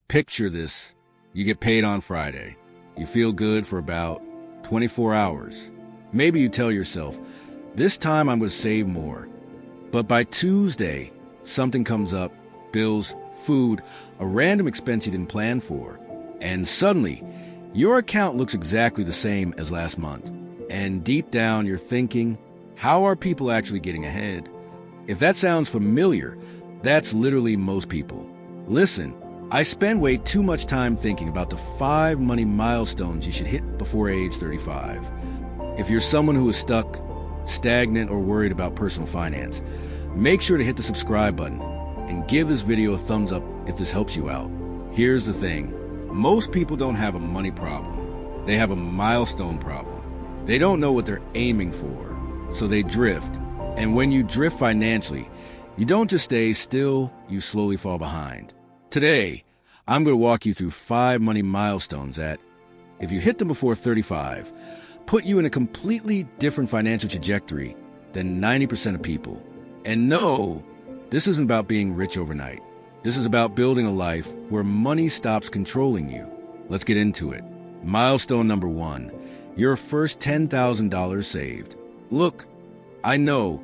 Picture this. You get paid on Friday. You feel good for about 24 hours. Maybe you tell yourself, this time I'm going to save more. But by Tuesday, something comes up, bills, food, a random expense you didn't plan for. And suddenly, your account looks exactly the same as last month. And deep down, you're thinking, how are people actually getting ahead? If that sounds familiar, that's literally most people. Listen, I spend way too much time thinking about the 5 money milestones you should hit before age 35. If you're someone who is stuck, stagnant, or worried about personal finance, make sure to hit the subscribe button and give this video a thumbs up if this helps you out. Here's the thing. Most people don't have a money problem. They have a milestone problem. They don't know what they're aiming for, so they drift. And when you drift financially, you don't just stay still, you slowly fall behind. Today, I'm going to walk you through 5 money milestones that, if you hit them before 35, put you in a completely different financial trajectory than 90% of people. And no, this isn't about being rich overnight. This is about building a life where money stops controlling you. Let's get into it. Milestone number 1, your first $10,000 saved. Look, I know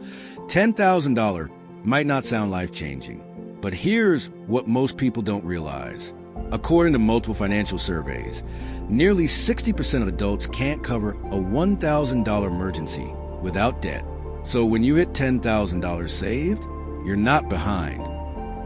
$10,000 might not sound life-changing, but here's what most people don't realize. According to multiple financial surveys, nearly 60% of adults can't cover a $1,000 emergency without debt. So when you hit $10,000 saved, you're not behind.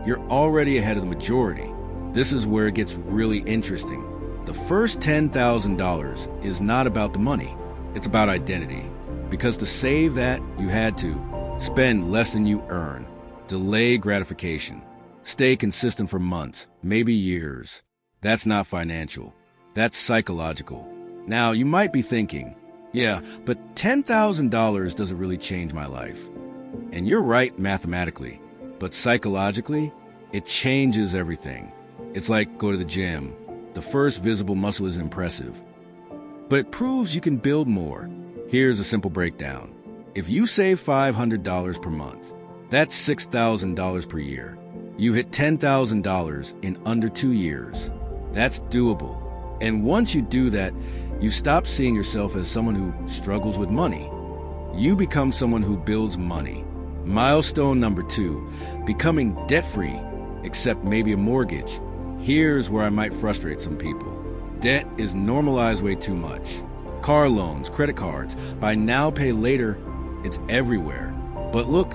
You're already ahead of the majority. This is where it gets really interesting. The first $10,000 is not about the money. It's about identity. Because to save that, you had to spend less than you earn, delay gratification, stay consistent for months, maybe years. That's not financial. That's psychological. Now, you might be thinking, yeah, but $10,000 doesn't really change my life. And you're right mathematically, but psychologically, it changes everything. It's like go to the gym. The first visible muscle is impressive, but it proves you can build more. Here's a simple breakdown. If you save $500 per month, that's $6,000 per year. You hit $10,000 in under 2 years. That's doable. And once you do that, you stop seeing yourself as someone who struggles with money. You become someone who builds money. Milestone number 2, becoming debt-free, except maybe a mortgage. Here's where I might frustrate some people. Debt is normalized way too much. Car loans, credit cards, buy now, pay later, it's everywhere. But look,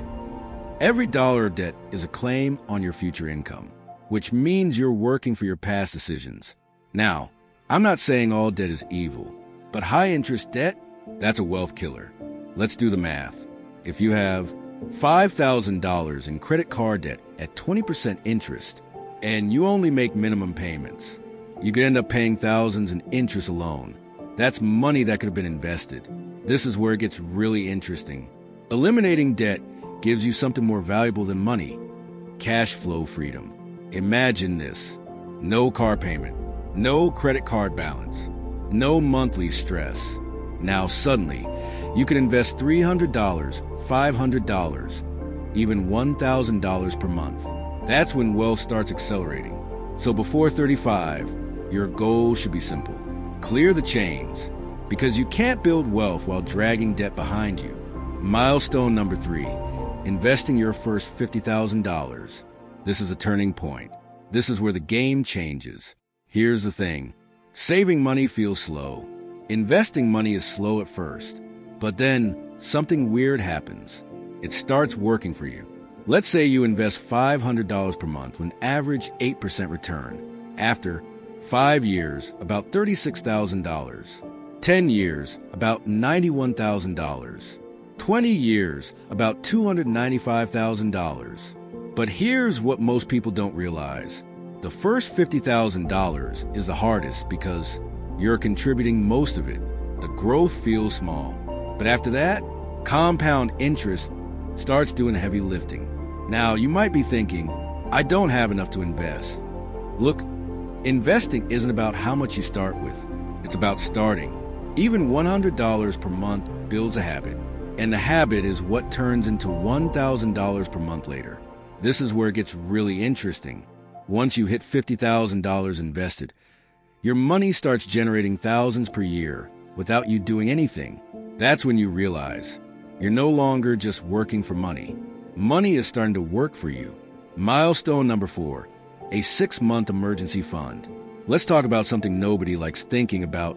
every dollar of debt is a claim on your future income, which means you're working for your past decisions. Now, I'm not saying all debt is evil, but high-interest debt, that's a wealth killer. Let's do the math. If you have $5,000 in credit card debt at 20% interest, and you only make minimum payments, you could end up paying thousands in interest alone. That's money that could have been invested. This is where it gets really interesting. Eliminating debt gives you something more valuable than money: cash flow freedom. Imagine this. No car payment, no credit card balance, no monthly stress. Now suddenly, you can invest $300, $500, even $1,000 per month. That's when wealth starts accelerating. So before 35, your goal should be simple. Clear the chains, because you can't build wealth while dragging debt behind you. Milestone number 3, investing your first $50,000. This is a turning point. This is where the game changes. Here's the thing. Saving money feels slow. Investing money is slow at first, but then something weird happens. It starts working for you. Let's say you invest $500 per month with an average 8% return. After 5 years, about $36,000. 10 years, about $91,000. 20 years, about $295,000. But here's what most people don't realize. The first $50,000 is the hardest because you're contributing most of it. The growth feels small. But after that, compound interest starts doing the heavy lifting. Now, you might be thinking, I don't have enough to invest. Look, investing isn't about how much you start with. It's about starting. Even $100 per month builds a habit. And the habit is what turns into $1,000 per month later. This is where it gets really interesting. Once you hit $50,000 invested, your money starts generating thousands per year without you doing anything. That's when you realize you're no longer just working for money. Money is starting to work for you. Milestone number 4, a 6-month emergency fund. Let's talk about something nobody likes thinking about: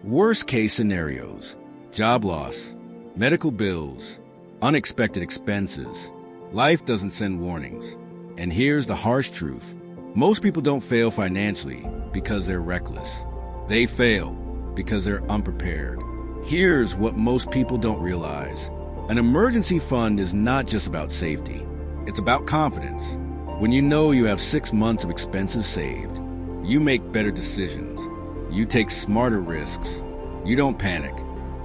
worst-case scenarios, job loss, medical bills, unexpected expenses. Life doesn't send warnings. And here's the harsh truth. Most people don't fail financially because they're reckless. They fail because they're unprepared. Here's what most people don't realize. An emergency fund is not just about safety. It's about confidence. When you know you have 6 months of expenses saved, you make better decisions. You take smarter risks. You don't panic.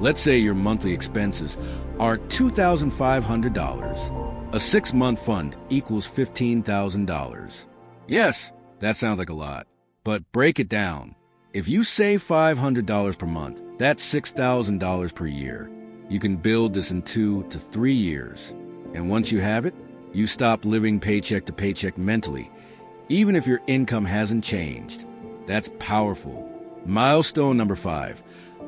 Let's say your monthly expenses are $2,500. A 6-month fund equals $15,000. Yes, that sounds like a lot, but break it down. If you save $500 per month, that's $6,000 per year. You can build this in 2 to 3 years. And once you have it, you stop living paycheck to paycheck mentally, even if your income hasn't changed. That's powerful. Milestone number 5,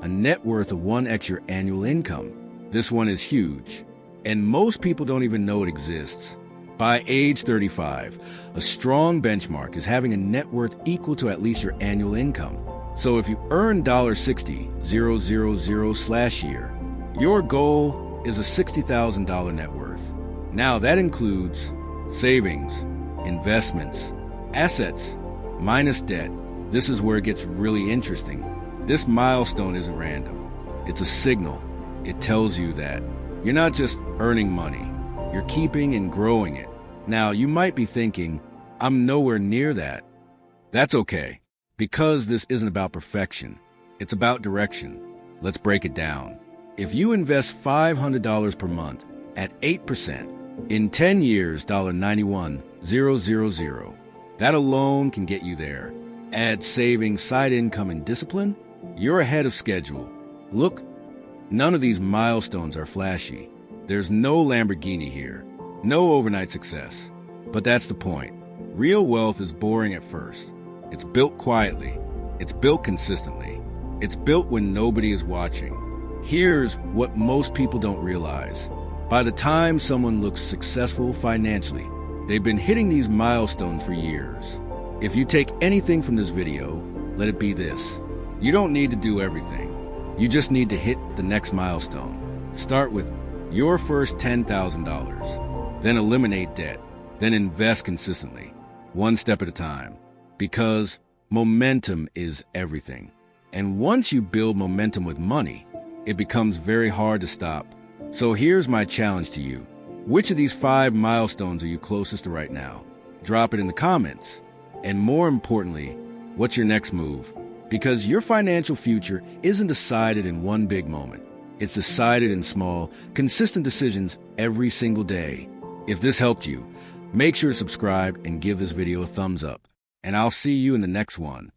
a net worth of 1x your annual income. This one is huge, and most people don't even know it exists. By age 35, a strong benchmark is having a net worth equal to at least your annual income. So if you earn $60,000/year, your goal is a $60,000 net worth. Now that includes savings, investments, assets, minus debt. This is where it gets really interesting. This milestone isn't random. It's a signal. It tells you that you're not just earning money, you're keeping and growing it. Now, you might be thinking, I'm nowhere near that. That's okay, because this isn't about perfection. It's about direction. Let's break it down. If you invest $500 per month at 8%, in 10 years, $91,000, that alone can get you there. Add savings, side income, and discipline, you're ahead of schedule. Look, none of these milestones are flashy. There's no Lamborghini here, no overnight success. But that's the point. Real wealth is boring at first. It's built quietly. It's built consistently. It's built when nobody is watching. Here's what most people don't realize. By the time someone looks successful financially, they've been hitting these milestones for years. If you take anything from this video, let it be this. You don't need to do everything. You just need to hit the next milestone. Start with your first $10,000, then eliminate debt, then invest consistently, one step at a time, because momentum is everything. And once you build momentum with money, it becomes very hard to stop. So here's my challenge to you. Which of these 5 milestones are you closest to right now? Drop it in the comments. And more importantly, what's your next move? Because your financial future isn't decided in one big moment. It's decided in small, consistent decisions every single day. If this helped you, make sure to subscribe and give this video a thumbs up. And I'll see you in the next one.